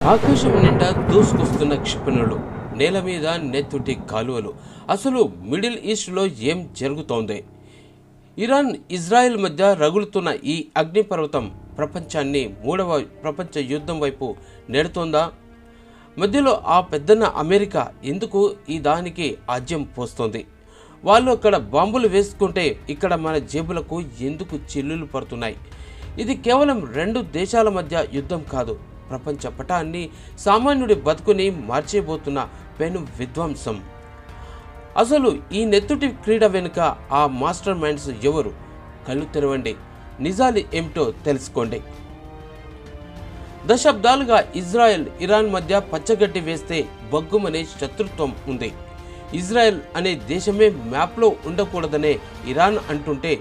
ఆకాశం నిండా దూసుకొస్తున్న క్షిపణులు, నేల మీద నెత్తుటి కాలువలు. అసలు మిడిల్ ఈస్ట్లో ఏం జరుగుతోంది? ఇరాన్ ఇజ్రాయెల్ మధ్య రగులుతున్న ఈ అగ్నిపర్వతం ప్రపంచాన్ని మూడవ ప్రపంచ యుద్ధం వైపు నెడుతోందా? మధ్యలో ఆ పెద్దన్న అమెరికా ఎందుకు ఈ దానికి ఆజ్యం పోస్తోంది? వాళ్ళు అక్కడ బాంబులు వేసుకుంటే ఇక్కడ మన జేబులకు ఎందుకు చిల్లులు పడుతున్నాయి? ఇది కేవలం రెండు దేశాల మధ్య యుద్ధం కాదు, ప్రపంచ పటాన్ని సామాన్యుడి బతుకుని మార్చేబోతున్న పెను విధ్వంసం. అసలు ఈ నెత్తుటి క్రీడ వెనుక ఆ మాస్టర్ మైండ్స్ ఎవరు? కళ్ళు తెరవండి, నిజాలు ఏమిటో తెలుసుకోండి. దశాబ్దాలుగా ఇజ్రాయెల్ ఇరాన్ మధ్య పచ్చగడ్డి వేస్తే బగ్గుమనే శత్రుత్వం ఉంది. ఇజ్రాయెల్ అనే దేశమే మ్యాప్లో ఉండకూడదనే ఇరాన్ అంటుంటే,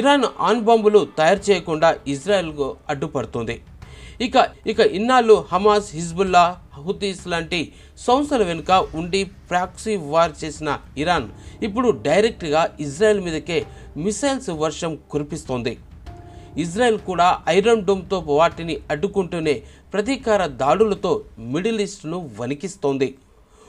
ఇరాన్ ఆన్ బాంబులు తయారు చేయకుండా ఇజ్రాయెల్కు అడ్డుపడుతుంది. ఇక ఇన్నాళ్ళు హమాస్, హిజ్బుల్లా, హుతీస్ లాంటి సంస్థల వెనుక ఉండి ప్రాక్సీ వార్ చేసిన ఇరాన్ ఇప్పుడు డైరెక్ట్గా ఇజ్రాయెల్ మీదకే మిసైల్స్ వర్షం కురిపిస్తోంది. ఇజ్రాయెల్ కూడా ఐరన్ డోమ్తో వాటిని అడ్డుకుంటూనే ప్రతీకార దాడులతో మిడిల్ ఈస్ట్ను వణికిస్తోంది.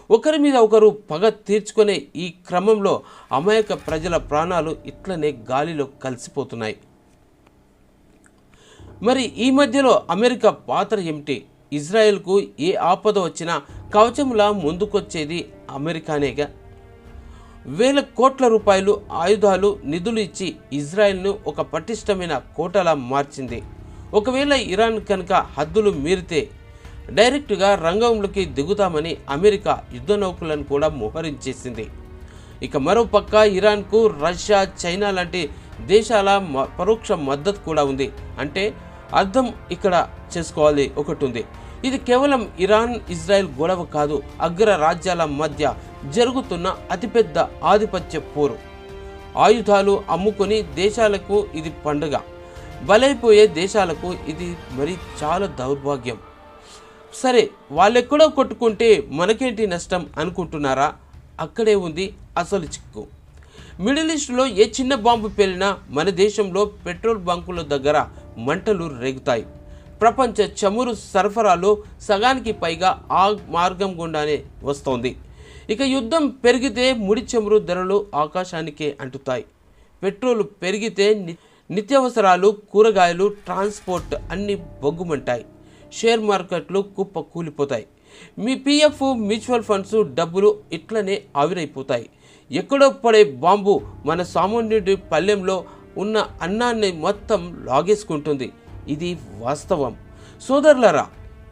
ఒకరి మీద ఒకరు పగ తీర్చుకునే ఈ క్రమంలో అమాయక ప్రజల ప్రాణాలు ఇట్లనే గాలిలో కలిసిపోతున్నాయి. మరి ఈ మధ్యలో అమెరికా పాత్ర ఏమిటి? ఇజ్రాయెల్కు ఏ ఆపద వచ్చినా కవచంలా ముందుకొచ్చేది అమెరికానేగా. వేల కోట్ల రూపాయలు ఆయుధాలు, నిధులు ఇచ్చి ఇజ్రాయెల్ను ఒక పటిష్టమైన కోటలా మార్చింది. ఒకవేళ ఇరాన్ కనుక హద్దులు మీరితే డైరెక్ట్గా రంగంలోకి దిగుతామని అమెరికా యుద్ధ నౌకలను కూడా మోహరించేసింది. ఇక మరోపక్క ఇరాన్కు రష్యా, చైనా లాంటి దేశాల పరోక్ష మద్దతు కూడా ఉంది. అంటే అర్థం ఇక్కడ చేసుకోవాలి ఒకటి ఉంది. ఇది కేవలం ఇరాన్ ఇజ్రాయెల్ గొడవ కాదు, అగ్ర రాజ్యాల మధ్య జరుగుతున్న అతిపెద్ద ఆధిపత్య పోరు. ఆయుధాలు అమ్ముకొని దేశాలకు ఇది పండుగ, బలైపోయే దేశాలకు ఇది మరి చాలా దౌర్భాగ్యం. సరే, వాళ్ళెక్కడో కొట్టుకుంటే మనకేంటి నష్టం అనుకుంటున్నారా? అక్కడే ఉంది అసలు చిక్కు. మిడిల్ ఈస్ట్లో ఏ చిన్న బాంబు పేలినా మన దేశంలో పెట్రోల్ బంకుల దగ్గర మంటలు రేగుతాయి. ప్రపంచ చమురు సరఫరాలో సగానికి పైగా ఆ మార్గం గుండానే వస్తోంది. ఇక యుద్ధం పెరిగితే ముడి చమురు ధరలు ఆకాశానికే అంటుతాయి. పెట్రోల్ పెరిగితే నిత్యావసరాలు, కూరగాయలు, ట్రాన్స్పోర్ట్ అన్నీ బొగ్గుమంటాయి. షేర్ మార్కెట్లు కుప్ప కూలిపోతాయి. మీ పిఎఫ్, మ్యూచువల్ ఫండ్స్ డబ్బులు ఇట్లనే ఆవిరైపోతాయి. ఎక్కడో పడే బాంబు మన సామాన్యుడి పల్లెంలో ఉన్న అన్నాన్ని మొత్తం లాగేసుకుంటుంది. ఇది వాస్తవం. సోదరులారా,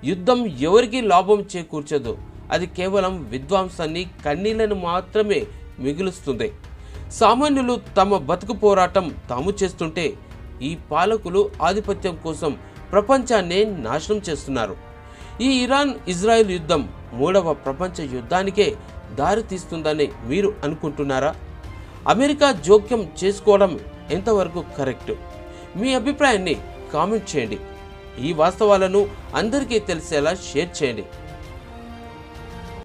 యుద్ధం ఎవరికి లాభం చేకూర్చదు. అది కేవలం విధ్వంసాన్ని, కన్నీళ్లను మాత్రమే మిగులుస్తుంది. సామాన్యులు తమ బతుకు పోరాటం తాము చేస్తుంటే ఈ పాలకులు ఆధిపత్యం కోసం ప్రపంచాన్నే నాశనం చేస్తున్నారు. ఈ ఇరాన్ ఇజ్రాయెల్ యుద్ధం మూడవ ప్రపంచ యుద్ధానికే దారి తీస్తుందని మీరు అనుకుంటున్నారా? అమెరికా జోక్యం చేసుకోవడం ఎంతవరకు కరెక్ట్? మీ అభిప్రాయాన్ని కామెంట్ చేయండి. ఈ వాస్తవాలను అందరికీ తెలిసేలా షేర్ చేయండి.